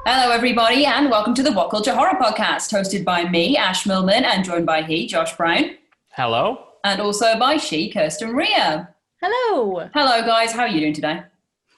Hello, everybody, and welcome to the WhatCulture Horror Podcast, hosted by me, Ash Millman, and joined by he, Josh Brown, Hello. and also by she, Kirsten Ria. Hello. Hello, guys. How are you doing today?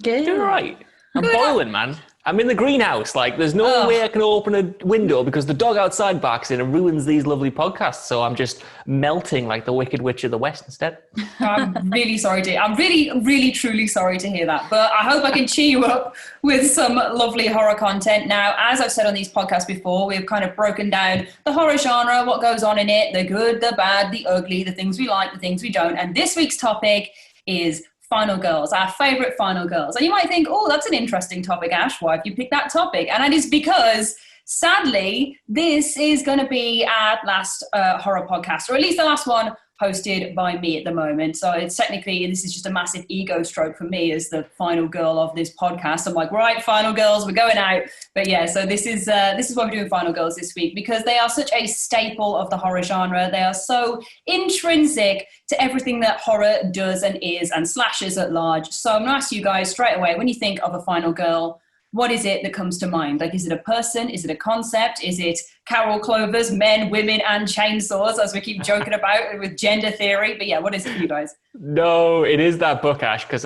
Good. Doing all right. I'm Good. boiling, man. I'm in the greenhouse. Like, there's no way I can open a window because the dog outside barks in and ruins these lovely podcasts. So I'm just melting like the Wicked Witch of the West instead. I'm really sorry to. I'm really, truly sorry to hear that. But I hope I can cheer you up with some lovely horror content. Now, as I've said on these podcasts before, we've kind of broken down the horror genre, what goes on in it, the good, the bad, the ugly, the things we like, the things we don't. And this week's topic is final girls, our favorite final girls. And you might think, oh, that's an interesting topic, Ash. Why have you picked that topic? And that is because, sadly, this is going to be our last horror podcast, or at least the last one hosted by me at the moment. So it's technically, this is just a massive ego stroke for me as the final girl of this podcast. I'm like, right, final girls, we're going out. But yeah, so this is why we're doing final girls this week, because they are such a staple of the horror genre. They are so intrinsic to everything that horror does and is, and slashes at large. So I'm gonna ask you guys straight away, when you think of a final girl, what is it that comes to mind? Like, is it a person? Is it a concept? Is it Carol Clovers, men, women, and chainsaws, as we keep joking about with gender theory? But yeah, what is it for you guys? No, it is that book, Ash, because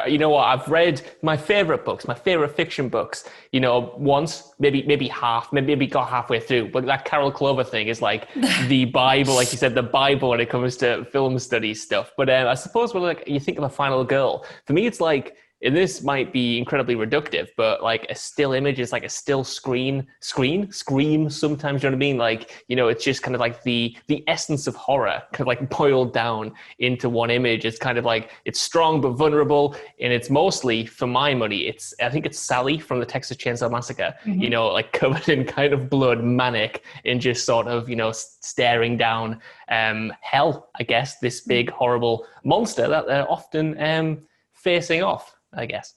you know what? I've read my favorite books, my favorite fiction books, you know, once, maybe got halfway through. But that Carol Clover thing is like the Bible, like you said, the Bible when it comes to film study stuff. But I suppose when like you think of a final girl, for me, it's like, and this might be incredibly reductive, but like a still image is like a still scream sometimes, you know what I mean? Like, you know, it's just kind of like the essence of horror kind of like boiled down into one image. It's kind of like, it's strong but vulnerable, and it's mostly, for my money, I think it's Sally from the Texas Chainsaw Massacre, you know, like covered in kind of blood, manic, and just sort of, you know, staring down hell, I guess, this big horrible monster that they're often facing off, I guess.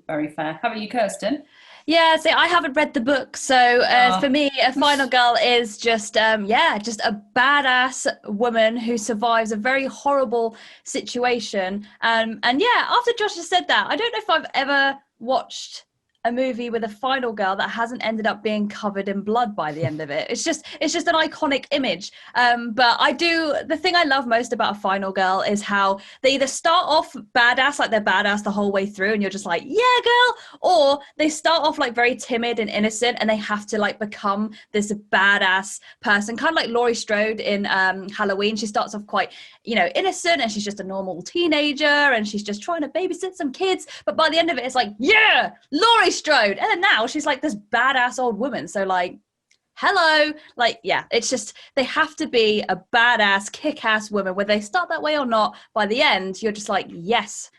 Very fair. How about you, Kirsten? Yeah, see, I haven't read the book, so for me, a final girl is just a badass woman who survives a very horrible situation. And yeah, after Josh has said that, I don't know if I've ever watched a movie with a final girl that hasn't ended up being covered in blood by the end of it. It's just an iconic image. But the thing I love most about a final girl is how they either start off badass, like they're badass the whole way through and you're just like, yeah, girl, or they start off like very timid and innocent and they have to like become this badass person, kind of like Laurie Strode in Halloween. She starts off quite, you know, innocent and she's just a normal teenager and she's just trying to babysit some kids. But by the end of it, it's like, yeah, Laurie Strode. And then now she's like this badass old woman. So like, hello, like, yeah, it's just, they have to be a badass, kick-ass woman, whether they start that way or not. By the end, you're just like, yes,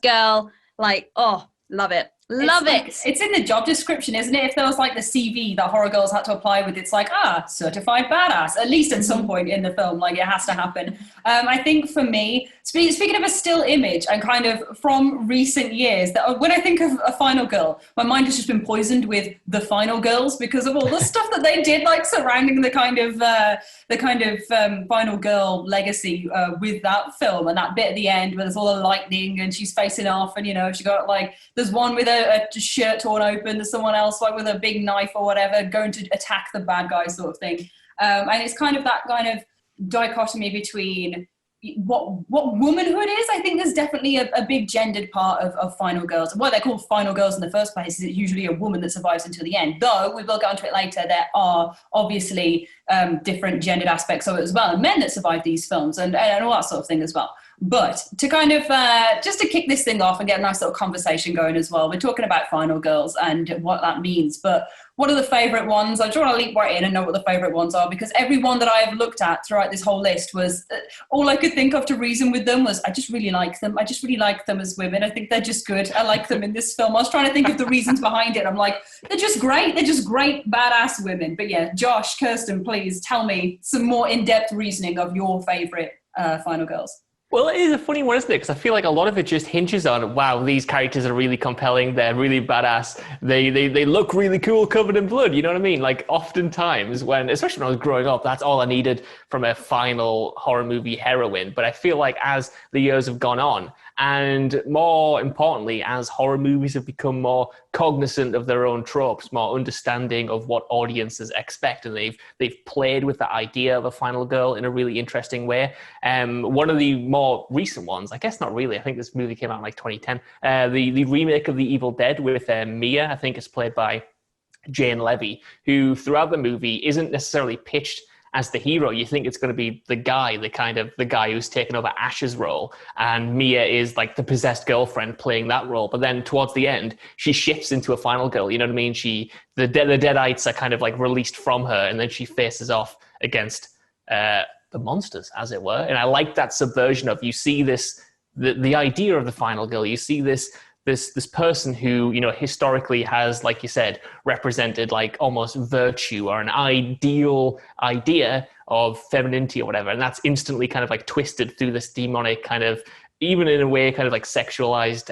girl. Like, oh, love it. Love it. It's in the job description, isn't it? If there was like the CV that horror girls had to apply with, it's like, certified badass, at least at some point in the film, like it has to happen. I think for me, speaking of a still image and kind of from recent years, that when I think of a final girl, my mind has just been poisoned with the final girls because of all the stuff that they did, like surrounding the kind of final girl legacy with that film and that bit at the end where there's all the lightning and she's facing off and, you know, she got like, there's one with a shirt torn open, there's someone else like with a big knife or whatever going to attack the bad guy sort of thing. And it's kind of that kind of dichotomy between what womanhood is. I think there's definitely a big gendered part of final girls. Why they're called final girls in the first place is it's usually a woman that survives until the end, though we will get onto it later. There are obviously different gendered aspects of it as well, and men that survive these films and all that sort of thing as well. But to kind of just to kick this thing off and get a nice little conversation going as well, we're talking about final girls and what that means. But what are the favourite ones? I just want to leap right in and know what the favourite ones are, because every one that I've looked at throughout this whole list was all I could think of to reason with them was I just really like them. I just really like them as women. I think they're just good. I like them in this film. I was trying to think of the reasons behind it. I'm like, they're just great. They're just great, badass women. But yeah, Josh, Kirsten, please tell me some more in-depth reasoning of your favourite final girls. Well, it is a funny one, isn't it? Because I feel like a lot of it just hinges on, wow, these characters are really compelling. They're really badass. They look really cool covered in blood. You know what I mean? Like oftentimes when, especially when I was growing up, that's all I needed from a final horror movie heroine. But I feel like as the years have gone on, And more importantly, as horror movies have become more cognizant of their own tropes, more understanding of what audiences expect, and they've played with the idea of a final girl in a really interesting way. One of the more recent ones, I guess not really, I think this movie came out in like 2010, the remake of The Evil Dead with Mia, I think is played by Jane Levy, who throughout the movie isn't necessarily pitched as the hero. You think it's going to be the guy who's taken over Ash's role, and Mia is like the possessed girlfriend playing that role. But then towards the end, she shifts into a final girl. You know what I mean? The Deadites are kind of like released from her, and then she faces off against the monsters, as it were. And I like that subversion of, you see this, the idea of the final girl. You see this person who, you know, historically has, like you said, represented like almost virtue or an ideal idea of femininity or whatever. And that's instantly kind of like twisted through this demonic kind of, even in a way, kind of like sexualized,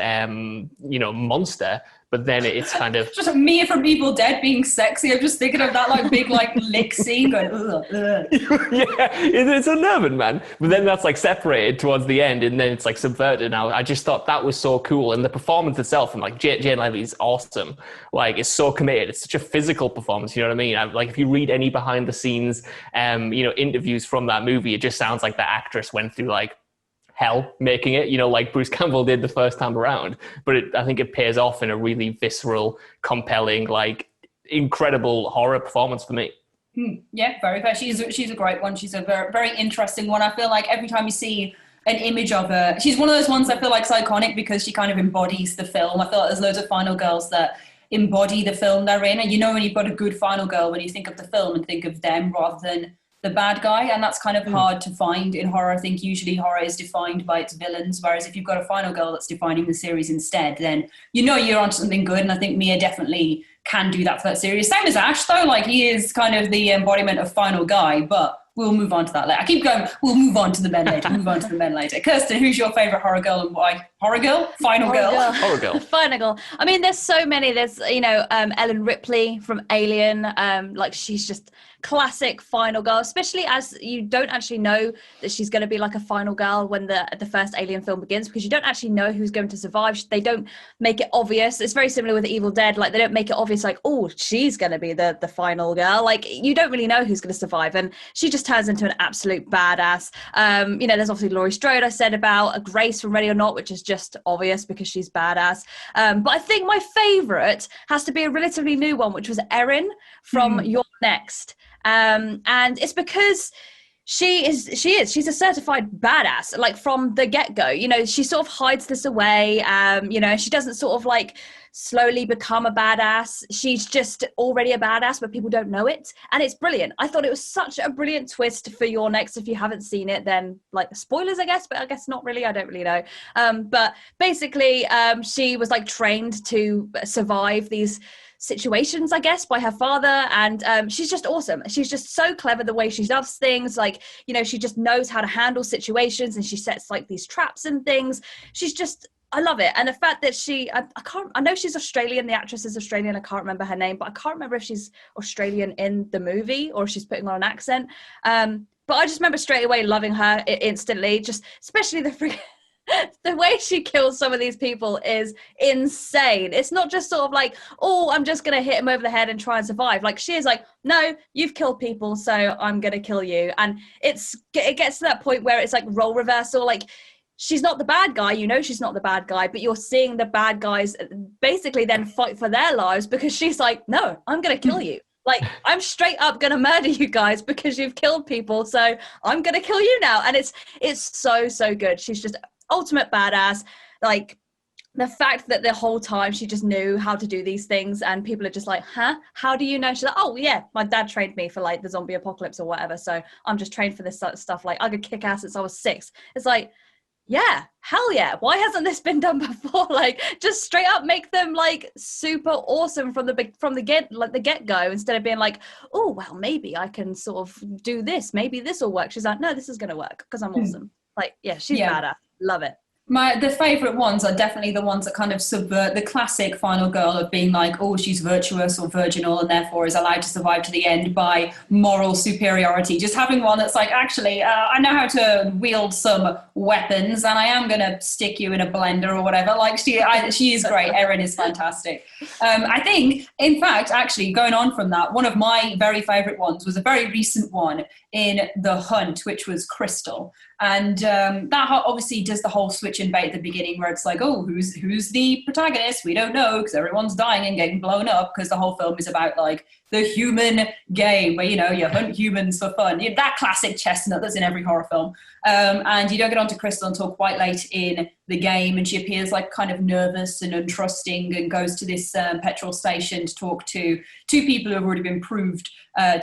monster. But then it's kind of just Mia from Evil Dead being sexy. I'm just thinking of that like big like lick scene going, ugh, ugh. Yeah, it's unnerving, man. But then that's like separated towards the end, and then it's like subverted. Now I just thought that was so cool, and the performance itself, and like Jane Levy is awesome. Like, it's so committed. It's such a physical performance. You know what I mean? Like, if you read any behind the scenes, interviews from that movie, it just sounds like the actress went through like hell making it, like Bruce Campbell did the first time around. But I think it pays off in a really visceral, compelling, like incredible horror performance for me. Yeah, very fair. She's a great one. She's a very, very interesting one. I feel like every time you see an image of her, she's one of those ones I feel like is iconic because she kind of embodies the film. I feel like there's loads of final girls that embody the film they're in. And when you've got a good final girl, when you think of the film and think of them rather than the bad guy, and that's kind of hard to find in horror. I think usually horror is defined by its villains, whereas if you've got a final girl that's defining the series instead, then you're onto something good. And I think Mia definitely can do that for that series. Same as Ash though, like he is kind of the embodiment of final guy, but we'll move on to that later. I keep going, we'll move on to the men later. Kirsten, who's your favorite horror girl and why? Horror girl? Final girl? Horror girl. Final girl. I mean, there's so many. There's, Ellen Ripley from Alien. Like, she's just classic final girl, especially as you don't actually know that she's going to be like a final girl when the first Alien film begins, because you don't actually know who's going to survive. They don't make it obvious. It's very similar with The Evil Dead. Like, they don't make it obvious, like, oh, she's going to be the final girl. Like, you don't really know who's going to survive. And she just turns into an absolute badass. There's obviously Laurie Strode I said about, a Grace from Ready or Not, which is just obvious because she's badass. But I think my favorite has to be a relatively new one, which was Erin from You're Next. And it's because she's a certified badass, like from the get-go. She sort of hides this away. She doesn't sort of like slowly become a badass. She's just already a badass, but people don't know it. And it's brilliant. I thought it was such a brilliant twist for Your Next. If you haven't seen it, then like spoilers, I guess, but I guess not really. I don't really know. But basically, she was like trained to survive these situations, I guess, by her father, and she's just awesome. She's just so clever the way she does things. Like, she just knows how to handle situations, and she sets like these traps and things. I love it. And the fact that I know she's Australian, the actress is Australian, I can't remember her name, but I can't remember if she's Australian in the movie or if she's putting on an accent. But I just remember straight away loving her instantly, just especially the way she kills some of these people is insane. It's not just sort of like, oh, I'm just going to hit him over the head and try and survive. Like, she is like, no, you've killed people, so I'm going to kill you. And it gets to that point where it's like role reversal. Like, she's not the bad guy, she's not the bad guy, but you're seeing the bad guys basically then fight for their lives because she's like, no, I'm going to kill you. Like, I'm straight up going to murder you guys because you've killed people, so I'm going to kill you now. And it's so, so good. She's just ultimate badass. Like, the fact that the whole time she just knew how to do these things, and people are just like, huh? How do you know? She's like, oh yeah, my dad trained me for like the zombie apocalypse or whatever, so I'm just trained for this sort of stuff. Like, I could kick ass since I was 6. It's like, yeah, hell yeah. Why hasn't this been done before? Like, just straight up make them like super awesome from the get-go, instead of being like, oh, well, maybe I can sort of do this. Maybe this will work. She's like, no, this is going to work because I'm awesome. Like, yeah, she's badass. Love it. The favourite ones are definitely the ones that kind of subvert the classic final girl of being like, oh, she's virtuous or virginal and therefore is allowed to survive to the end by moral superiority. Just having one that's like, actually, I know how to wield some weapons and I am going to stick you in a blender or whatever. Like, she is great. Erin is fantastic. I think, in fact, actually, going on from that, one of my very favourite ones was a very recent one in The Hunt, which was Crystal. And that obviously does the whole switch and bait at the beginning where it's like, oh, who's the protagonist? We don't know because everyone's dying and getting blown up, because the whole film is about like the human game where, you know, you hunt humans for fun. That classic chestnut that's in every horror film. And you don't get onto Crystal until quite late in the game, and she appears like kind of nervous and untrusting and goes to this petrol station to talk to two people who have already been proved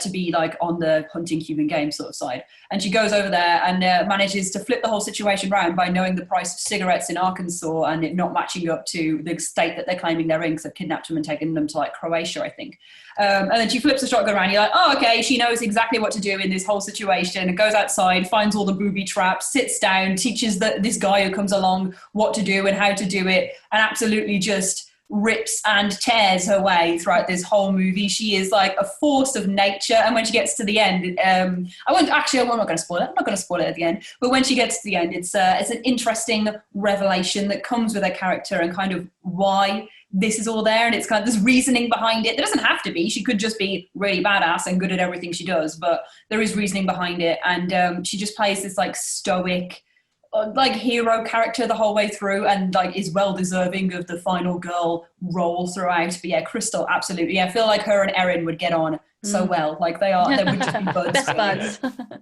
to be like on the hunting human game sort of side. And she goes over there and manages to flip the whole situation around by knowing the price of cigarettes in Arkansas and it not matching up to the state that they're claiming they're in, because they've kidnapped them and taken them to like Croatia, I think. And then she flips the shotgun around. You're like, oh, okay, she knows exactly what to do in this whole situation. And goes outside, finds all the booby traps, sits down, teaches this guy who comes along what to do and how to do it, and absolutely just rips and tears her way throughout this whole movie. She is like a force of nature. And when she gets to the end, I'm not going to spoil it. I'm not going to spoil it at the end. But when she gets to the end, it's an interesting revelation that comes with her character and kind of why this is all there, and it's kind of this reasoning behind it. There doesn't have to be. She could just be really badass and good at everything she does, but there is reasoning behind it. And she just plays this like stoic, like hero character the whole way through, and like is well deserving of the final girl role throughout. But yeah, Crystal, absolutely. I feel like her and Erin would get on so well. Like they would just be buds. Best buds.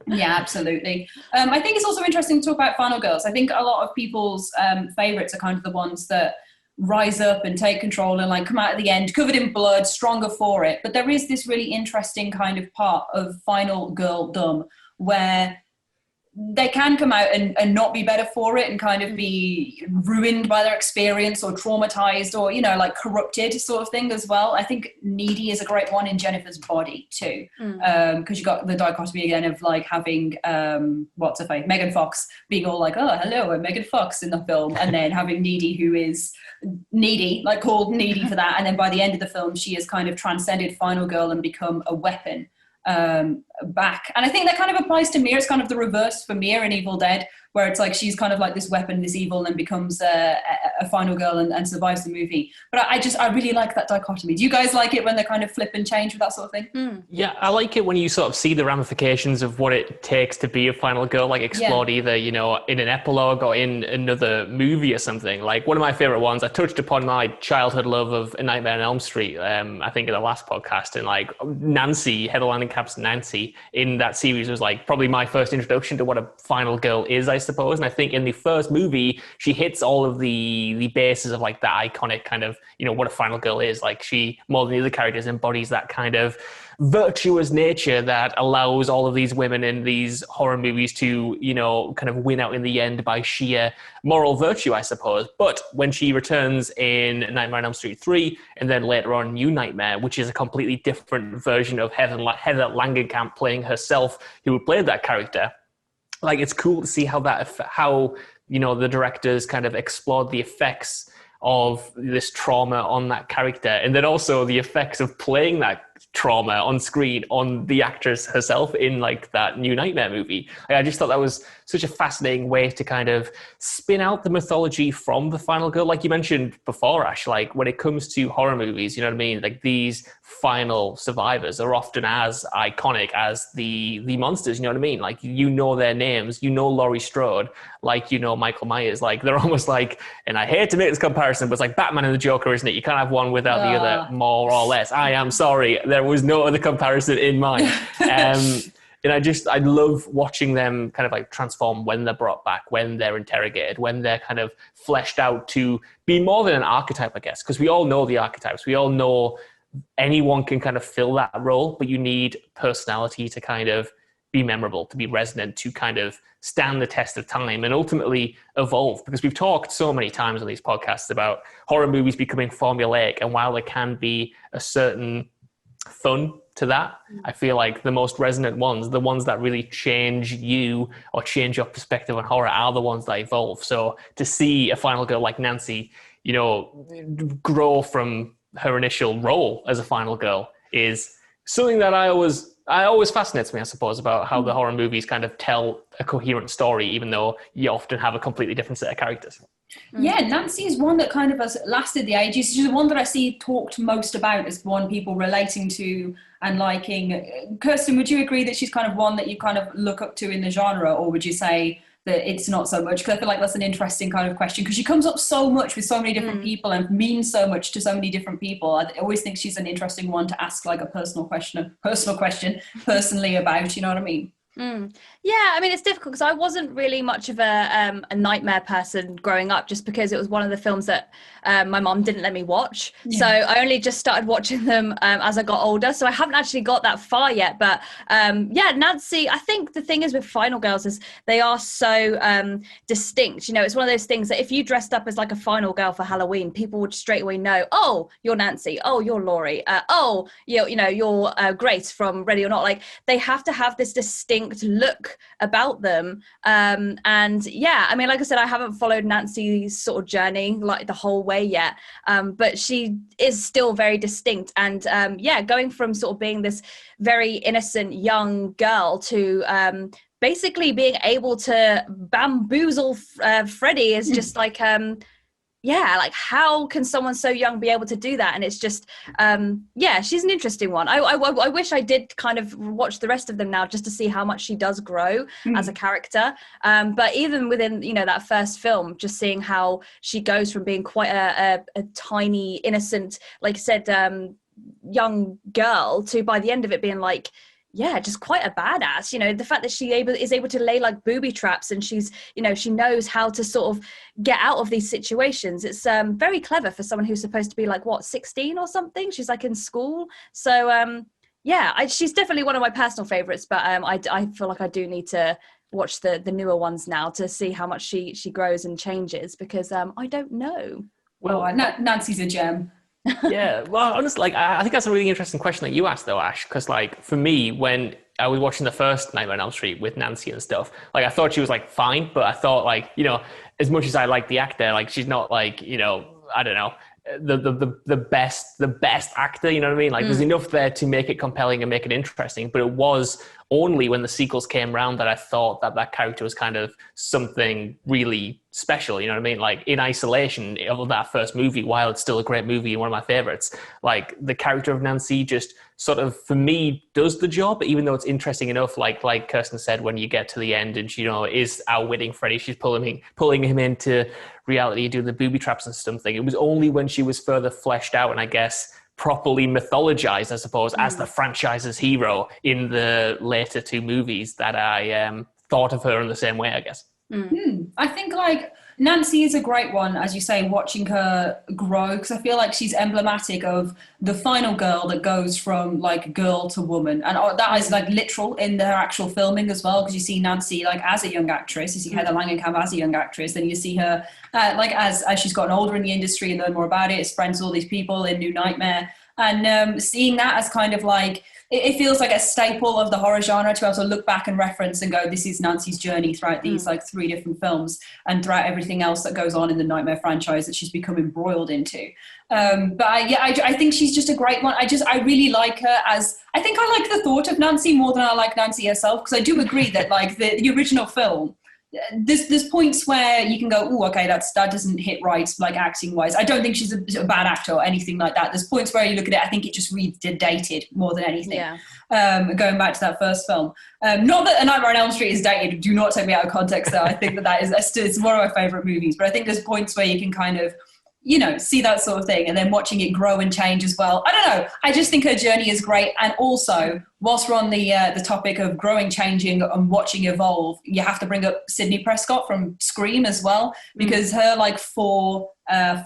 Yeah, absolutely. I think it's also interesting to talk about final girls. I think a lot of people's favorites are kind of the ones that rise up and take control and like come out at the end covered in blood, stronger for it. But there is this really interesting kind of part of final girldom where they can come out and not be better for it and kind of be ruined by their experience or traumatized or, you know, like corrupted sort of thing as well. I think Needy is a great one in Jennifer's Body too, because you got the dichotomy again of like having what's her face, Megan Fox being all like, oh, hello, I'm Megan Fox in the film, and then having Needy who is needy, like called Needy for that, and then by the end of the film she has kind of transcended final girl and become a weapon back. And I think that kind of applies to Mia. It's kind of the reverse for Mia in Evil Dead, where it's like she's kind of like this weapon, this evil, and becomes a final girl and survives the movie. But I really like that dichotomy. Do you guys like it when they kind of flip and change with that sort of thing? Yeah, I like it when you sort of see the ramifications of what it takes to be a final girl, like explored either, you know, in an epilogue or in another movie or something. Like one of my favorite ones, I touched upon my childhood love of A Nightmare on Elm Street, I think in the last podcast, and like Nancy, Heather Langenkamp's Nancy in that series was like probably my first introduction to what a final girl is, I suppose. And I think in the first movie, she hits all of the bases of like that iconic kind of, you know, what a final girl is. Like she, more than the other characters, embodies that kind of virtuous nature that allows all of these women in these horror movies to, you know, kind of win out in the end by sheer moral virtue, I suppose. But when she returns in Nightmare on Elm Street 3, and then later on New Nightmare, which is a completely different version of Heather Langenkamp playing herself, who played that character, like it's cool to see how you know the directors kind of explored the effects of this trauma on that character, and then also the effects of playing that trauma on screen on the actress herself in like that New Nightmare movie. I just thought that was such a fascinating way to kind of spin out the mythology from the final girl. Like you mentioned before, Ash, like when it comes to horror movies, you know what I mean? Like these final survivors are often as iconic as the monsters, you know what I mean? Like, you know their names, you know Laurie Strode, like, you know Michael Myers, like they're almost like, and I hate to make this comparison, but it's like Batman and the Joker, isn't it? You can't have one without the other, more or less. I am sorry, there was no other comparison in mind. And I love watching them kind of like transform when they're brought back, when they're interrogated, when they're kind of fleshed out to be more than an archetype, I guess, because we all know the archetypes. We all know anyone can kind of fill that role, but you need personality to kind of be memorable, to be resonant, to kind of stand the test of time and ultimately evolve. Because we've talked so many times on these podcasts about horror movies becoming formulaic, and while there can be a certain fun to that. I feel like the most resonant ones, the ones that really change you or change your perspective on horror, are the ones that evolve. So to see a final girl like Nancy, you know, grow from her initial role as a final girl is something that always fascinates me, I suppose, about how the horror movies kind of tell a coherent story, even though you often have a completely different set of characters. Yeah, Nancy is one that kind of has lasted the ages. She's the one that I see talked most about as one people relating to and liking. Kirsten, would you agree that she's kind of one that you kind of look up to in the genre, or would you say that it's not so much? Because I feel like that's an interesting kind of question, because she comes up so much with so many different people and means so much to so many different people. I always think she's an interesting one to ask like a personal question personally about, you know what I mean? Yeah, I mean, it's difficult because I wasn't really much of a nightmare person growing up, just because it was one of the films that my mom didn't let me watch. Yeah. So I only just started watching them as I got older. So I haven't actually got that far yet. But yeah, Nancy, I think the thing is with Final Girls is they are so distinct. You know, it's one of those things that if you dressed up as like a final girl for Halloween, people would straight away know, oh, you're Nancy. Oh, you're Laurie. Oh, you're Grace from Ready or Not. Like, they have to have this distinct look about them. And yeah, I mean, like I said, I haven't followed Nancy's sort of journey like the whole way yet, but she is still very distinct. And yeah, going from sort of being this very innocent young girl to basically being able to bamboozle Freddie is just like yeah, like how can someone so young be able to do that? And it's just, yeah, she's an interesting one. I wish I did kind of watch the rest of them now just to see how much she does grow as a character. But even within, you know, that first film, just seeing how she goes from being quite a tiny, innocent, like I said, young girl to by the end of it being like, yeah, just quite a badass. You know, the fact that she is able to lay like booby traps, and she's, you know, she knows how to sort of get out of these situations. It's very clever for someone who's supposed to be like, what, 16 or something? She's like in school. So yeah, she's definitely one of my personal favorites, but I feel like I do need to watch the newer ones now to see how much she grows and changes, because I don't know. Well, Nancy's a gem. Yeah, well, honestly, like I think that's a really interesting question that you asked, though, Ash. Because, like, for me, when I was watching the first Nightmare on Elm Street with Nancy and stuff, like, I thought she was like fine, but I thought, like, you know, as much as I like the actor, like, she's not like, you know, I don't know, the best actor. You know what I mean? Like, there's enough there to make it compelling and make it interesting. But it was only when the sequels came around that I thought that character was kind of something really special. You know what I mean? Like, in isolation of that first movie, while it's still a great movie and one of my favorites, like, the character of Nancy just sort of, for me, does the job, even though it's interesting enough, like Kirsten said, when you get to the end and she, you know, is outwitting Freddy, she's pulling him into reality, do the booby traps and something. It was only when she was further fleshed out and I guess properly mythologized, I suppose, as the franchise's hero in the later two movies that I thought of her in the same way, I guess. I think like Nancy is a great one, as you say, watching her grow, because I feel like she's emblematic of the final girl that goes from like girl to woman, and that is like literal in her actual filming as well, because you see Nancy like as a young actress, you see Heather Langenkamp as a young actress, then you see her like as she's gotten older in the industry and learned more about it, is friends with all these people in New Nightmare, and seeing that as kind of like, it feels like a staple of the horror genre to be able to look back and reference and go, this is Nancy's journey throughout these like three different films and throughout everything else that goes on in the Nightmare franchise that she's become embroiled into. But I think she's just a great one. I really like her as, I think I like the thought of Nancy more than I like Nancy herself, because I do agree that like the original film, there's points where you can go, oh, okay, that doesn't hit right, like acting wise. I don't think she's a bad actor or anything like that. There's points where you look at it, I think it just reads dated more than anything. Going back to that first film, not that A Nightmare on Elm Street is dated. Do not take me out of context there. I think that is it's one of my favorite movies. But I think there's points where you can kind of, you know, see that sort of thing, and then watching it grow and change as well. I don't know. I just think her journey is great. And also, whilst we're on the topic of growing, changing, and watching evolve, you have to bring up Sidney Prescott from Scream as well, because her like four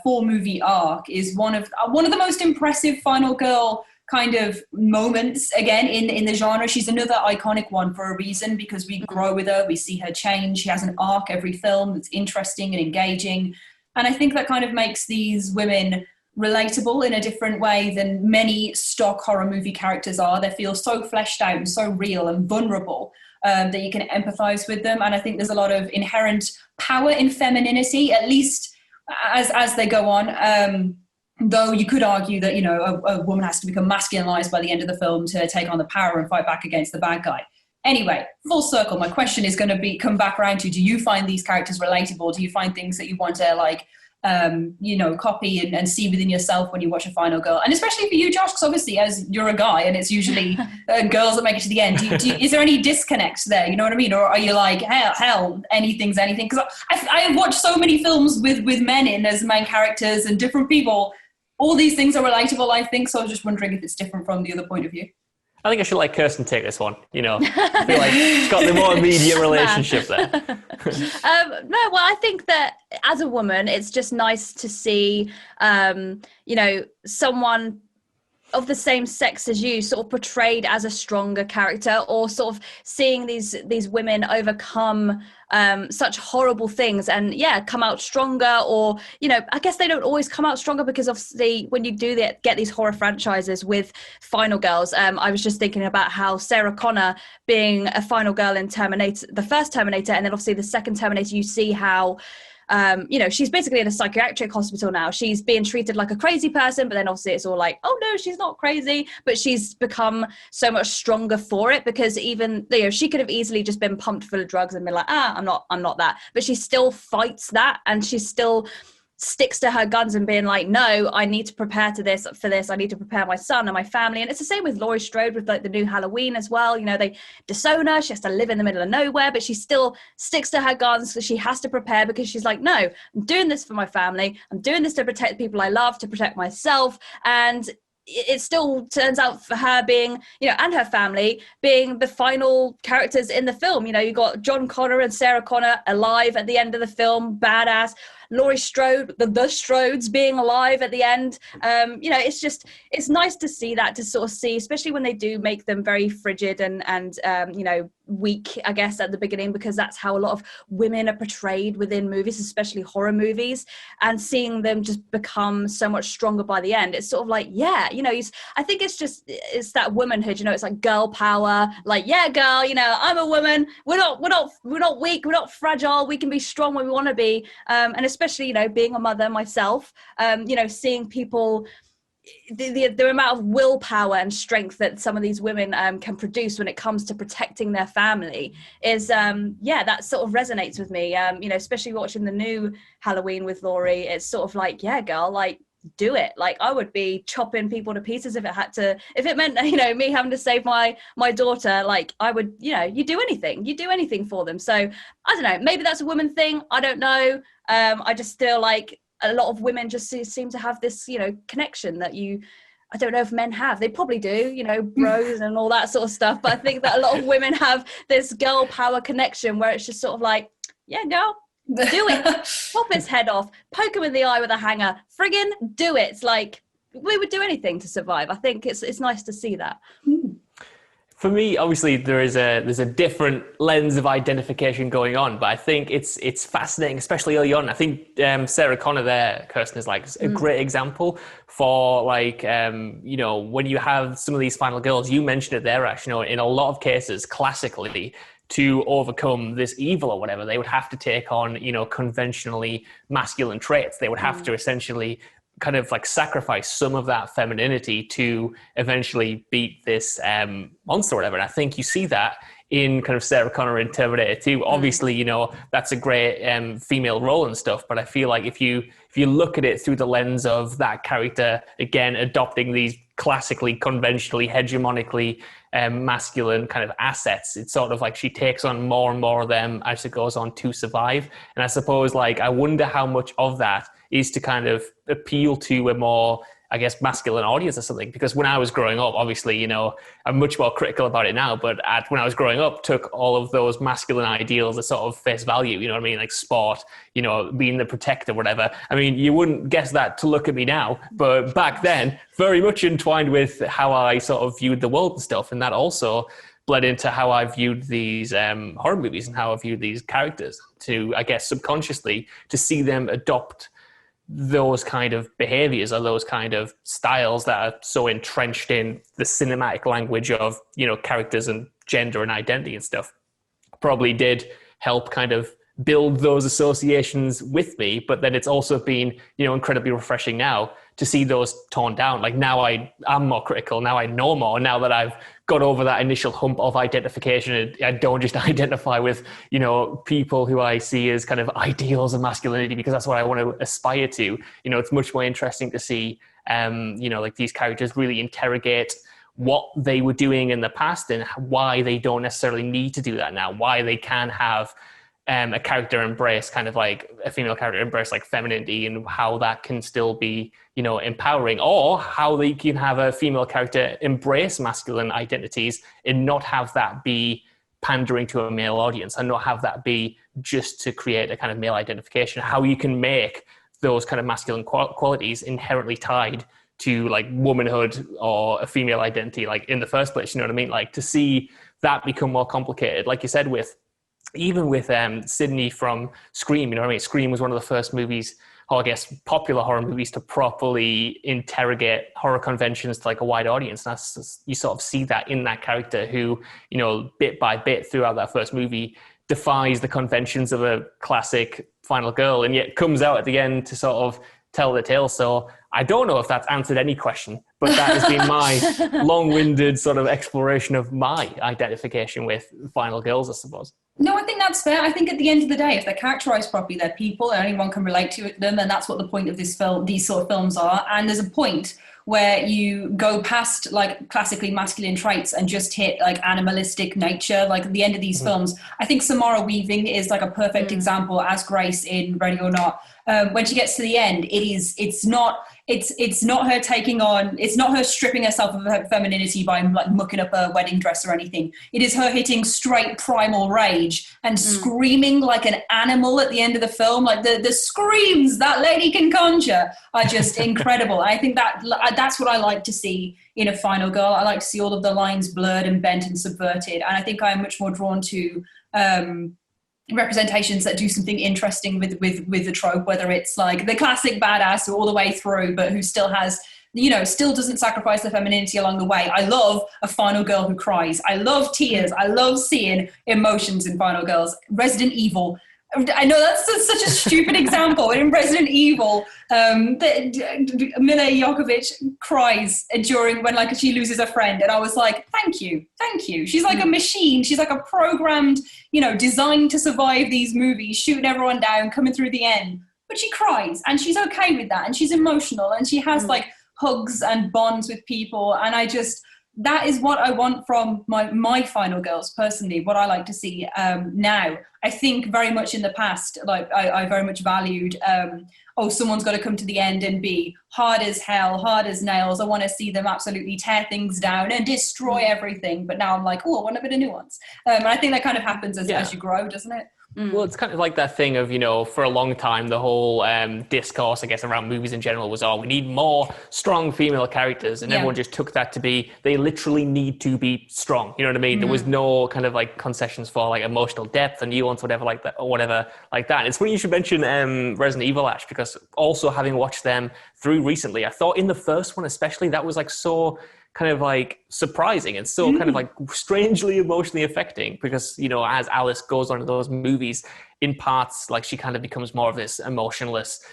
movie arc is one of the most impressive final girl kind of moments again in the genre. She's another iconic one for a reason, because we grow with her, we see her change. She has an arc every film that's interesting and engaging. And I think that kind of makes these women relatable in a different way than many stock horror movie characters are. They feel so fleshed out and so real and vulnerable that you can empathize with them. And I think there's a lot of inherent power in femininity, at least as they go on. Though you could argue that, you know, a woman has to become masculinized by the end of the film to take on the power and fight back against the bad guy. Anyway, full circle, my question is going to come back around to, do you find these characters relatable? Do you find things that you want to, like, you know, copy and see within yourself when you watch a Final Girl? And especially for you, Josh, because obviously as you're a guy and it's usually girls that make it to the end, is there any disconnect there? You know what I mean? Or are you like, hell, anything's anything? Because I watch so many films with men in as main characters and different people. All these things are relatable, I think. So I was just wondering if it's different from the other point of view. I think I should let Kirsten take this one. You know, I feel like it's got the more immediate relationship there. No, well, I think that as a woman, it's just nice to see, you know, someone of the same sex as you sort of portrayed as a stronger character, or sort of seeing these women overcome such horrible things and come out stronger. Or, you know, I guess they don't always come out stronger, because obviously when you do get these horror franchises with Final Girls, I was just thinking about how Sarah Connor being a final girl in Terminator, the first Terminator, and then obviously the second Terminator, you see how you know, she's basically in a psychiatric hospital now. She's being treated like a crazy person, but then obviously it's all like, oh no, she's not crazy. But she's become so much stronger for it, because even, you know, she could have easily just been pumped full of drugs and been like, I'm not that. But she still fights that, and she still sticks to her guns and being like, no, I need to prepare for this. I need to prepare my son and my family. And it's the same with Laurie Strode with like the new Halloween as well. You know, they disown her. She has to live in the middle of nowhere, but she still sticks to her guns, because she has to prepare, because she's like, no, I'm doing this for my family. I'm doing this to protect the people I love, to protect myself. And it still turns out for her being, you know, and her family being the final characters in the film. You know, you got John Connor and Sarah Connor alive at the end of the film, badass. Laurie Strode, the Strodes being alive at the end. You know, it's nice to see that, to sort of see, especially when they do make them very frigid and you know, weak, I guess, at the beginning, because that's how a lot of women are portrayed within movies, especially horror movies, and seeing them just become so much stronger by the end. It's sort of like, yeah, you know, I think it's that womanhood, you know, it's like girl power, like, yeah, girl, you know, I'm a woman. We're not weak. We're not fragile. We can be strong when we want to be. And especially, you know, being a mother myself, you know, seeing people, the amount of willpower and strength that some of these women can produce when it comes to protecting their family is, that sort of resonates with me. You know, especially watching the new Halloween with Laurie, it's sort of like, yeah, girl, like, do it. Like, I would be chopping people to pieces if it meant, you know, me having to save my daughter. Like, I would, you know, you do anything for them. So I don't know, maybe that's a woman thing, I don't know. I just feel like a lot of women just seem to have this, you know, connection that I don't know if men have. They probably do, you know, bros and all that sort of stuff. But I think that a lot of women have this girl power connection where it's just sort of like, yeah, girl, do it. Pop his head off, poke him in the eye with a hanger, friggin' do it. It's like, we would do anything to survive. I think it's nice to see that. For me, obviously, there's a different lens of identification going on, but I think it's fascinating, especially early on. I think Sarah Connor there, Kirsten, is like a great example for, like, you know, when you have some of these final girls, you mentioned it there, actually, you know, in a lot of cases, classically, to overcome this evil or whatever, they would have to take on, you know, conventionally masculine traits. They would have to essentially kind of like sacrifice some of that femininity to eventually beat this monster or whatever. And I think you see that in kind of Sarah Connor in Terminator 2. Obviously, you know, that's a great female role and stuff, but I feel like if you look at it through the lens of that character, again, adopting these classically, conventionally, hegemonically masculine kind of assets, it's sort of like she takes on more and more of them as it goes on to survive. And I suppose, like, I wonder how much of that is to kind of appeal to a more, I guess, masculine audience or something. Because when I was growing up, obviously, you know, I'm much more critical about it now, but when I was growing up, took all of those masculine ideals as sort of face value, you know what I mean? Like sport, you know, being the protector, whatever. I mean, you wouldn't guess that to look at me now, but back then, very much entwined with how I sort of viewed the world and stuff. And that also bled into how I viewed these horror movies and how I viewed these characters, to, I guess, subconsciously, to see them adopt those kind of behaviors or those kind of styles that are so entrenched in the cinematic language of, you know, characters and gender and identity and stuff probably did help kind of build those associations with me. But then it's also been, you know, incredibly refreshing now to see those torn down. Like now I am more critical. Now I know more. Now that I've got over that initial hump of identification, I don't just identify with, you know, people who I see as kind of ideals of masculinity because that's what I want to aspire to. You know, it's much more interesting to see, you know, like these characters really interrogate what they were doing in the past and why they don't necessarily need to do that now, why they can have a character embrace kind of like a female character embrace like femininity and how that can still be, you know, empowering, or how they can have a female character embrace masculine identities and not have that be pandering to a male audience and not have that be just to create a kind of male identification, how you can make those kind of masculine qualities inherently tied to like womanhood or a female identity, like in the first place, you know what I mean? Like to see that become more complicated, like you said, with even with Sydney from Scream, you know what I mean? Scream was one of the first movies, or I guess popular horror movies, to properly interrogate horror conventions to like a wide audience. And that's, you sort of see that in that character who, you know, bit by bit throughout that first movie defies the conventions of a classic final girl and yet comes out at the end to sort of tell the tale. So I don't know if that's answered any question, but that has been my long-winded sort of exploration of my identification with final girls, I suppose. No, I think that's fair. I think at the end of the day, if they're characterized properly, they're people and anyone can relate to them. And that's what the point of this film, these sort of films are. And there's a point where you go past like classically masculine traits and just hit like animalistic nature. Like at the end of these films, I think Samara Weaving is like a perfect example as Grace in Ready or Not. When she gets to the end, it's not her taking on, it's not her stripping herself of her femininity by like mucking up a wedding dress or anything. It is her hitting straight primal rage and screaming like an animal at the end of the film. Like the screams that lady can conjure are just incredible. I think that's what I like to see in a final girl. I like to see all of the lines blurred and bent and subverted. And I think I'm much more drawn to representations that do something interesting with the trope, whether it's like the classic badass all the way through, but who still has, you know, still doesn't sacrifice their femininity along the way. I love a final girl who cries. I love tears. I love seeing emotions in final girls. Resident Evil. I know that's such a stupid example. In Resident Evil, Mila Jovovich cries during when like she loses a friend, and I was like, thank you. She's like a machine. She's like a programmed, you know, designed to survive these movies, shooting everyone down, coming through the end. But she cries, and she's okay with that, and she's emotional, and she has like hugs and bonds with people, and I just. That is what I want from my final girls, personally, what I like to see now. I think very much in the past, like I very much valued, someone's got to come to the end and be hard as hell, hard as nails. I want to see them absolutely tear things down and destroy everything. But now I'm like, I want a bit of nuance. And I think that kind of happens as you grow, doesn't it? Well, it's kind of like that thing of, you know, for a long time, the whole discourse, I guess, around movies in general was, we need more strong female characters. And everyone just took that to be, they literally need to be strong. You know what I mean? There was no kind of like concessions for like emotional depth and nuance, whatever like that, or whatever like that. And it's funny you should mention Resident Evil, Ash, because also having watched them through recently, I thought in the first one especially, that was like so kind of like surprising and so kind of like strangely emotionally affecting, because, you know, as Alice goes on to those movies, in parts like she kind of becomes more of this emotionless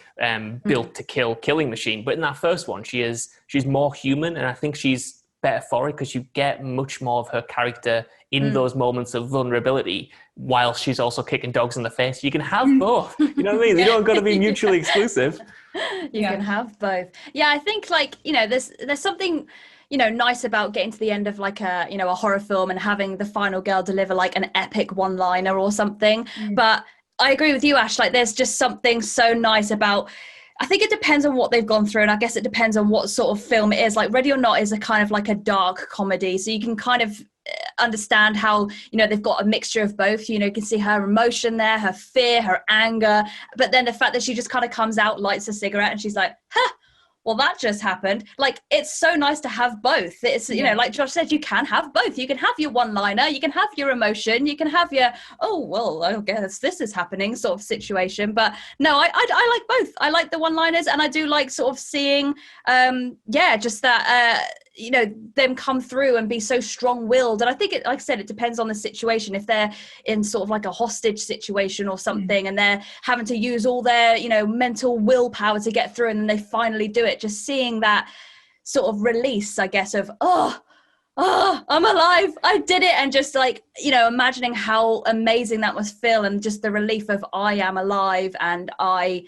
built to kill killing machine. But in that first one, she's more human, and I think she's better for it because you get much more of her character in those moments of vulnerability while she's also kicking dogs in the face. You can have both, you know what I mean? They don't got to be mutually exclusive. You can have both. Yeah, I think like, you know, there's something, you know, nice about getting to the end of like a, you know, a horror film and having the final girl deliver like an epic one-liner or something. But I agree with you, Ash, like there's just something so nice about, I think it depends on what they've gone through, and I guess it depends on what sort of film it is. Like Ready or Not is a kind of like a dark comedy, so you can kind of understand how, you know, they've got a mixture of both. You know, you can see her emotion there, her fear, her anger, but then the fact that she just kind of comes out, lights a cigarette, and she's like, well, that just happened. Like, it's so nice to have both. It's, you know, like Josh said, you can have both. You can have your one-liner, you can have your emotion, you can have your, oh, well, I guess this is happening sort of situation. But no, I like both. I like the one-liners, and I do like sort of seeing, just that, you know, them come through and be so strong-willed. And I think, like I said, it depends on the situation. If they're in sort of like a hostage situation or something, and they're having to use all their, you know, mental willpower to get through, and then they finally do it, just seeing that sort of release, I guess, of, oh, I'm alive, I did it. And just like, you know, imagining how amazing that must feel, and just the relief of, I am alive and I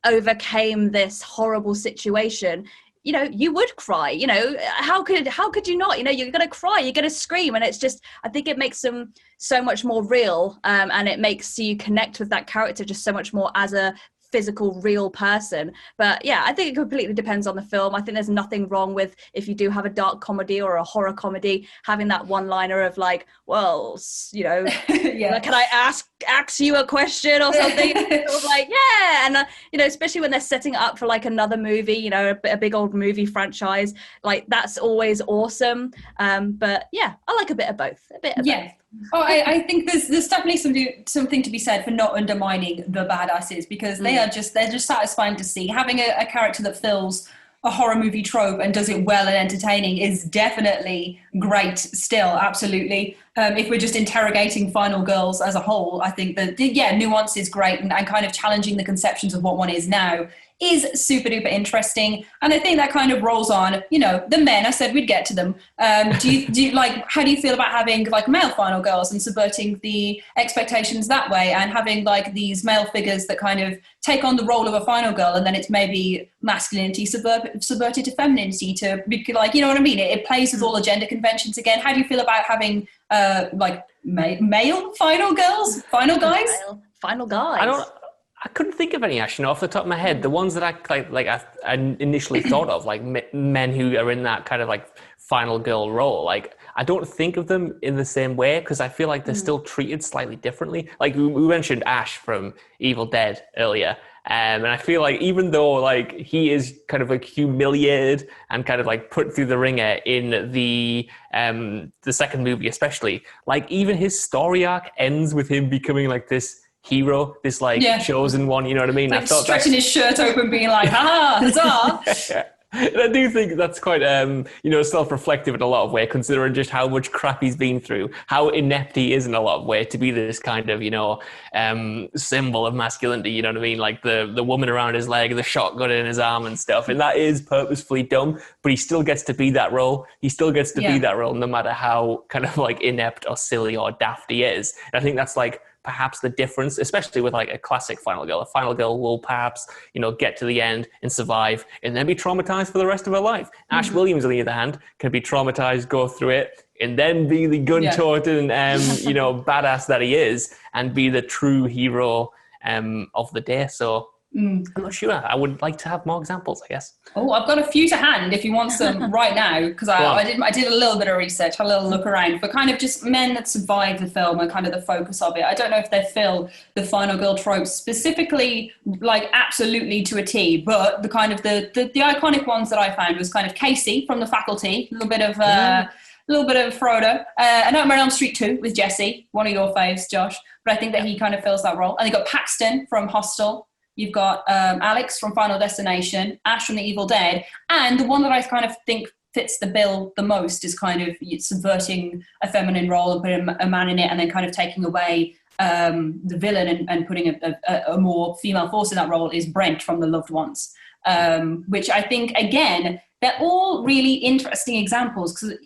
overcame this horrible situation. You know, you would cry. You know, how could you not? You know, you're going to cry, you're going to scream. And it's just, I think it makes them so much more real, and it makes you connect with that character just so much more as a physical, real person. But yeah, I think it completely depends on the film. I think there's nothing wrong with, if you do have a dark comedy or a horror comedy, having that one-liner of like, well, you know, like, can I ask you a question or something? Sort of like, yeah. And you know, especially when they're setting it up for like another movie, you know, a big old movie franchise, like that's always awesome. But yeah, I like a bit of both. Both. Oh, I think there's definitely something to be said for not undermining the badasses, because they're just satisfying to see. Having a character that fills a horror movie trope and does it well and entertaining is definitely great still, absolutely. If we're just interrogating Final Girls as a whole, I think that, Nuance is great, and kind of challenging the conceptions of what one is now is super duper interesting. And I think that kind of rolls on, you know, the men, I said we'd get to them. Do you like, how do you feel about having like male Final Girls and subverting the expectations that way, and having like these male figures that kind of take on the role of a Final Girl, and then it's maybe masculinity subverted to femininity, to be like, you know what I mean? It plays with all the gender conventions again. How do you feel about having like male Final Girls, Final Guys? Final Guys. I couldn't think of any, actually, off the top of my head. The ones that I initially thought of, like men who are in that kind of like final girl role, like I don't think of them in the same way, because I feel like they're still treated slightly differently. Like we mentioned Ash from Evil Dead earlier, and I feel like even though like he is kind of like humiliated and kind of like put through the ringer in the second movie, especially, like even his story arc ends with him becoming like this hero, this like chosen one, you know what I mean? Like stretching his shirt open, being like, ha, huzzah. And I do think that's quite, you know, self-reflective in a lot of ways, considering just how much crap he's been through, how inept he is in a lot of ways, to be this kind of, you know, symbol of masculinity, you know what I mean? Like the woman around his leg, the shotgun in his arm and stuff. And that is purposefully dumb, but he still gets to be that role. He still gets to be that role, no matter how kind of like inept or silly or daft he is. And I think that's like perhaps the difference, especially with like a classic Final Girl. A Final Girl will perhaps, you know, get to the end and survive and then be traumatized for the rest of her life. Ash Williams, on the other hand, can be traumatized, go through it, and then be the gun-toting, you know, badass that he is, and be the true hero of the day. So I'm not sure. I would like to have more examples, I guess. Oh, I've got a few to hand if you want some right now, because I did a little bit of research, had a little look around, but kind of just men that survived the film and kind of the focus of it. I don't know if they fill the Final Girl tropes specifically, like absolutely to a T, but the kind of the iconic ones that I found was kind of Casey from The Faculty, a little bit of Frodo. A Nightmare on Elm Street 2 with Jesse, one of your faves, Josh, but I think that he kind of fills that role. And you got Paxton from Hostel. You've got Alex from Final Destination, Ash from The Evil Dead, and the one that I kind of think fits the bill the most is kind of subverting a feminine role and putting a man in it, and then kind of taking away the villain and putting a more female force in that role, is Brent from The Loved Ones, which I think, again, they're all really interesting examples, because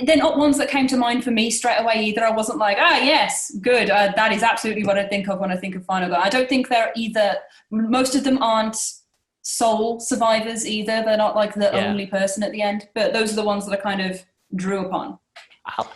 they're not ones that came to mind for me straight away either. I wasn't like, yes, good. That is absolutely what I think of when I think of Final Girl. I don't think they're either, most of them aren't sole survivors either. They're not like the only person at the end, but those are the ones that I kind of drew upon.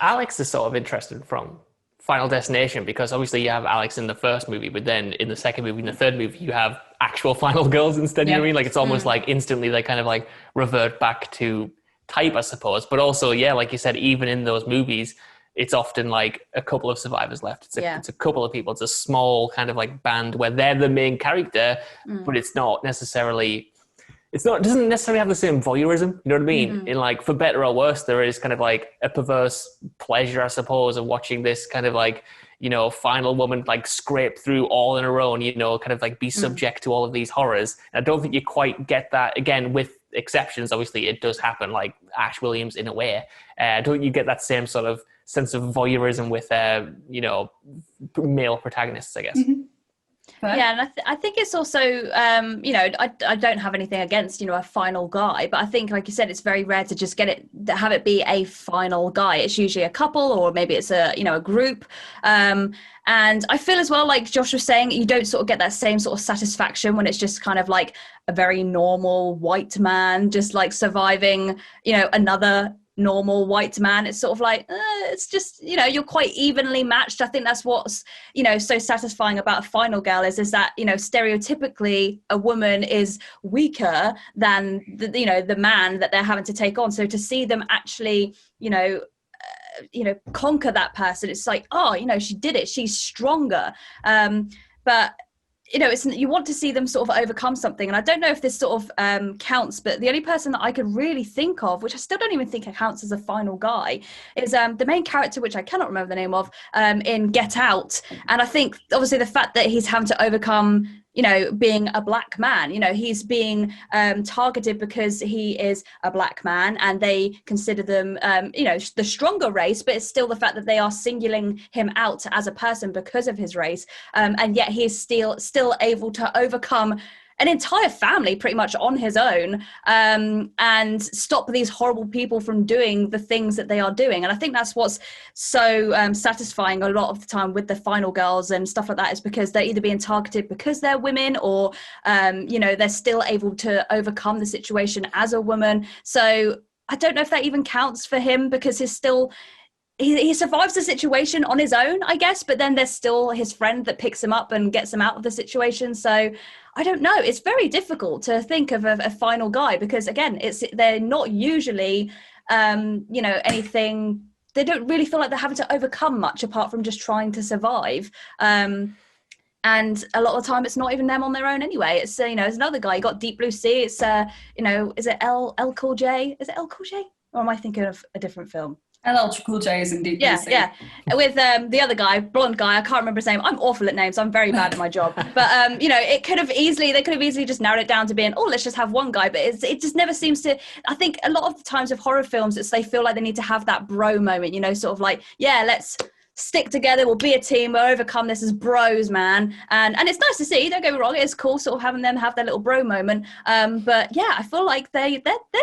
Alex is sort of interested from Final Destination, because obviously you have Alex in the first movie, but then in the second movie, in the third movie, you have actual Final Girls instead. You know what I mean? Like it's almost like instantly they kind of like revert back to type, I suppose. But also, like you said, even in those movies, it's often like a couple of survivors left. It's a couple of people. It's a small kind of like band where they're the main character, but it's not necessarily it's not, it doesn't necessarily have the same voyeurism, you know what I mean? In like, for better or worse, there is kind of like a perverse pleasure, I suppose, of watching this kind of like, you know, final woman like scrape through all on her own, you know, kind of like be subject to all of these horrors. And I don't think you quite get that, again, with exceptions. Obviously, it does happen, like Ash Williams in a way. I don't think you get that same sort of sense of voyeurism with, you know, male protagonists, I guess. Yeah, and I think it's also, you know, I don't have anything against, you know, a final guy, but I think, like you said, it's very rare to just have it be a final guy. It's usually a couple, or maybe it's a, you know, a group. And I feel as well, like Josh was saying, you don't sort of get that same sort of satisfaction when it's just kind of like a very normal white man just like surviving, you know, another normal white man. It's sort of like it's just, you know, you're quite evenly matched. I think that's what's, you know, so satisfying about a final girl is that, you know, stereotypically a woman is weaker than the, you know, the man that they're having to take on. So to see them actually, you know, conquer that person, it's like, oh, you know, she did it, she's stronger. But you know, you want to see them sort of overcome something. And I don't know if this sort of counts, but the only person that I could really think of, which I still don't even think counts as a final guy, is the main character, which I cannot remember the name of, in Get Out. And I think obviously the fact that he's having to overcome, you know, being a black man, you know, he's being targeted because he is a black man and they consider them, you know, the stronger race, but it's still the fact that they are singling him out as a person because of his race. And yet he is still able to overcome an entire family pretty much on his own, and stop these horrible people from doing the things that they are doing. And I think that's what's so satisfying a lot of the time with the final girls and stuff like that, is because they're either being targeted because they're women, or you know, they're still able to overcome the situation as a woman. So I don't know if that even counts for him, because he survives the situation on his own, I guess, but then there's still his friend that picks him up and gets him out of the situation. So I don't know. It's very difficult to think of a final guy, because again, they're not usually, you know, anything. They don't really feel like they're having to overcome much apart from just trying to survive. And a lot of the time, it's not even them on their own anyway. It's, you know, there's another guy. You got Deep Blue Sea. It's, you know, is it L Cool J? Is it L Cool J? Or am I thinking of a different film? LL Cool J is indeed. Yeah. With the other guy, blonde guy, I can't remember his name. I'm awful at names. I'm very bad at my job. But you know, they could have easily just narrowed it down to being, oh, let's just have one guy. But it just never seems to. I think a lot of the times with horror films, they feel like they need to have that bro moment. You know, sort of like, yeah, let's stick together, we'll be a team, we'll overcome this as bros, man. And it's nice to see, don't get me wrong, it's cool sort of having them have their little bro moment. But yeah, I feel like there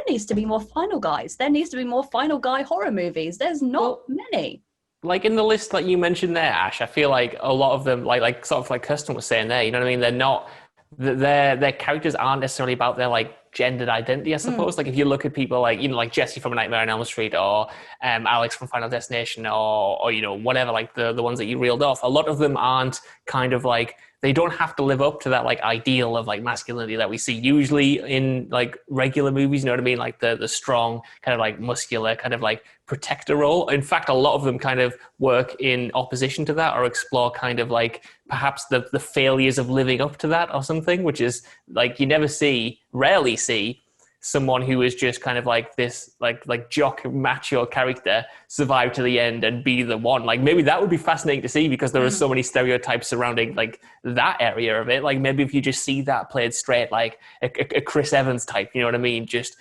needs to be more final guys. There needs to be more final guy horror movies. There's not many. Like in the list that you mentioned there, Ash, I feel like a lot of them, like sort of like Kirsten was saying there, you know what I mean? They're not, their characters aren't necessarily about their like gendered identity, I suppose. Like if you look at people like, you know, like Jesse from A Nightmare on Elm Street, or Alex from Final Destination, or you know, whatever, like the ones that you reeled off, a lot of them aren't kind of like, they don't have to live up to that like ideal of like masculinity that we see usually in like regular movies, you know what I mean? Like the strong kind of like muscular kind of like protector role. In fact, a lot of them kind of work in opposition to that, or explore kind of like perhaps the failures of living up to that or something, which is like you rarely see someone who is just kind of like this like jock macho character survive to the end and be the one. Like maybe that would be fascinating to see, because there are so many stereotypes surrounding like that area of it. Like maybe if you just see that played straight, like a Chris Evans type, you know what I mean, just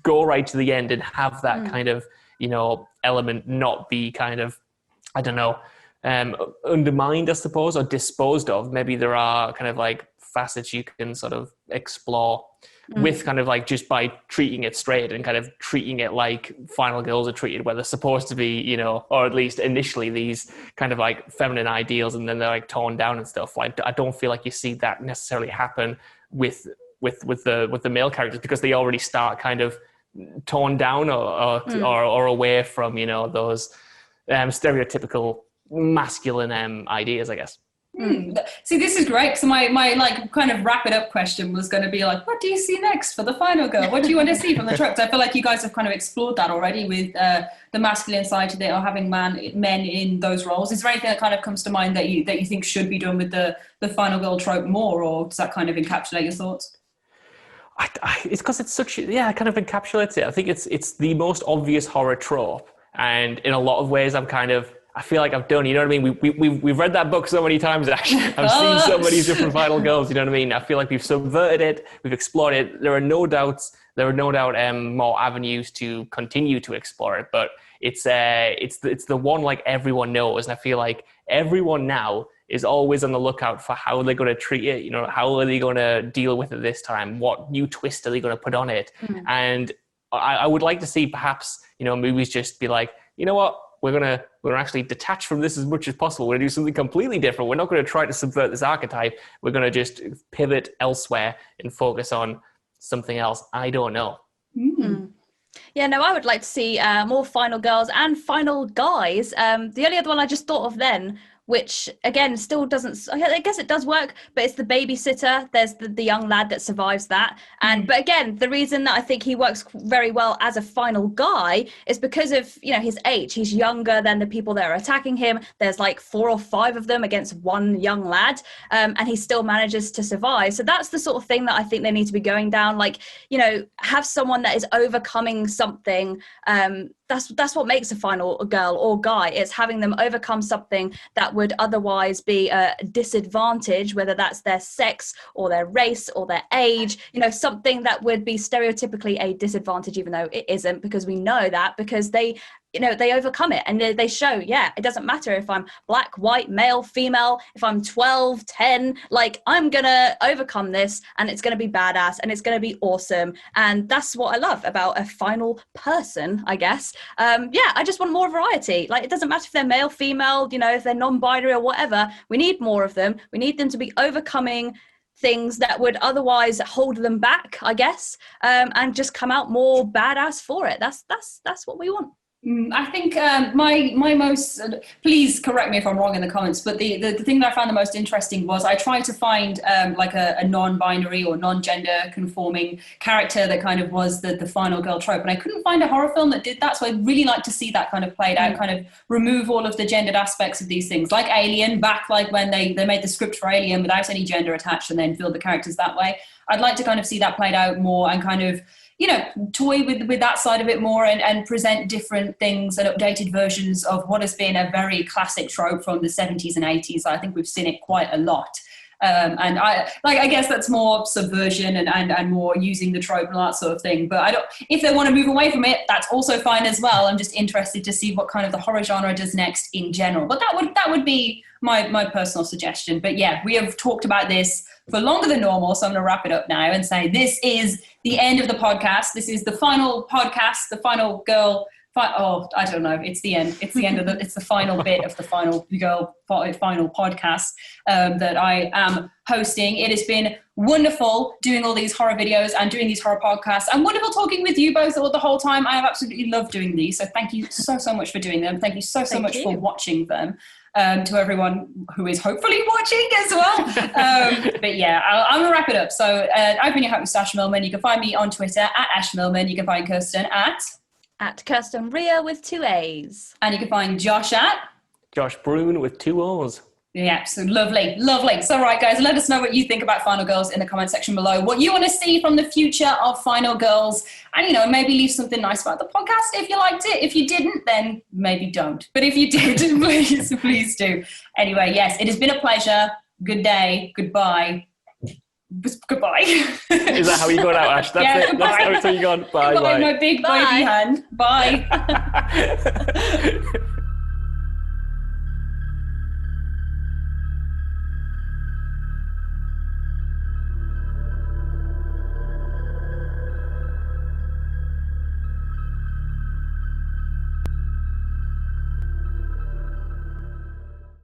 go right to the end and have that kind of, you know, element not be kind of, I don't know, undermined, I suppose, or disposed of. Maybe there are kind of like facets you can sort of explore with kind of like just by treating it straight and kind of treating it like final girls are treated, where they're supposed to be, you know, or at least initially these kind of like feminine ideals, and then they're like torn down and stuff. Like I don't feel like you see that necessarily happen with the male characters, because they already start kind of torn down or away from, you know, those stereotypical masculine ideas, I guess. See, this is great. So my like kind of wrap it up question was going to be like, what do you see next for the final girl? What do you want to see from the tropes? I feel like you guys have kind of explored that already with the masculine side to it, or having men in those roles. Is there anything that kind of comes to mind that you think should be done with the final girl trope more, or does that kind of encapsulate your thoughts? It's because it's such, yeah, it kind of encapsulates it. I think it's the most obvious horror trope. And in a lot of ways, I feel like I've done, you know what I mean? We've read that book so many times, Ash. I've seen so many different final girls, you know what I mean? I feel like we've subverted it, we've explored it. There are no doubt more avenues to continue to explore it, but it's the one like everyone knows. And I feel like everyone now is always on the lookout for how they're going to treat it, you know, how are they going to deal with it this time? What new twist are they going to put on it? Mm. And I would like to see perhaps, you know, movies just be like, you know what, we're gonna actually detach from this as much as possible. We're gonna do something completely different. We're not gonna try to subvert this archetype. We're gonna just pivot elsewhere and focus on something else. I don't know. Mm. Yeah, no, I would like to see more final girls and final guys. The only other one I just thought of then, which again still doesn't, I guess it does work, but it's the babysitter. There's the young lad that survives that. And but again, the reason that I think he works very well as a final guy is because of, you know, his age. He's younger than the people that are attacking him. There's like 4 or 5 of them against one young lad, and he still manages to survive. So that's the sort of thing that I think they need to be going down. Like, you know, have someone that is overcoming something. That's what makes a final girl or guy. It's having them overcome something that would otherwise be a disadvantage, whether that's their sex or their race or their age, you know, something that would be stereotypically a disadvantage, even though it isn't, because we know that because they, you know, they overcome it and they show, yeah, it doesn't matter if I'm black, white, male, female, if I'm 12, 10, like I'm gonna overcome this and it's gonna be badass and it's gonna be awesome. And that's what I love about a final person, I guess. Yeah, I just want more variety. Like, it doesn't matter if they're male, female, you know, if they're non-binary or whatever, we need more of them. We need them to be overcoming things that would otherwise hold them back, I guess, and just come out more badass for it. That's what we want. I think my most, please correct me if I'm wrong in the comments, but the thing that I found the most interesting was I tried to find like a non-binary or non-gender conforming character that kind of was the final girl trope, and I couldn't find a horror film that did that, so I'd really like to see that kind of played out, kind of remove all of the gendered aspects of these things, like Alien, back like when they made the script for Alien without any gender attached and then build the characters that way. I'd like to kind of see that played out more and kind of, you know, toy with that side of it more and present different things and updated versions of what has been a very classic trope from the 70s and 80s. I think we've seen it quite a lot. And I guess that's more subversion and more using the trope and all that sort of thing. But if they want to move away from it, that's also fine as well. I'm just interested to see what kind of the horror genre does next in general. But that would be my personal suggestion. But yeah, we have talked about this for longer than normal, so I'm going to wrap it up now and say this is the end of the podcast. This is the final podcast, the final girl. I don't know. It's the end. It's the end of it's the final bit of the final girl final podcast that I am hosting. It has been wonderful doing all these horror videos and doing these horror podcasts, and wonderful talking with you both the whole time. I have absolutely loved doing these. So thank you so much for doing them. Thank you so much for watching them. To everyone who is hopefully watching as well. But yeah, I'm going to wrap it up. So I've been your host, Ash Millman. You can find me on Twitter at Ash Millman. You can find Kirsten at Kirsten Ria with 2 A's. And you can find Josh at Josh Brune with 2 O's. Yeah, so lovely. So right, guys, let us know what you think about Final Girls in the comment section below, what you want to see from the future of Final Girls, and, you know, maybe leave something nice about the podcast if you liked it. If you didn't, then maybe don't. But if you did, please do. Anyway, yes, it has been a pleasure. Good day. Goodbye. Goodbye. Is that how you got out, Ash? That's it. Goodbye. That's how you gone. Bye. Goodbye, my big baby hand. Bye.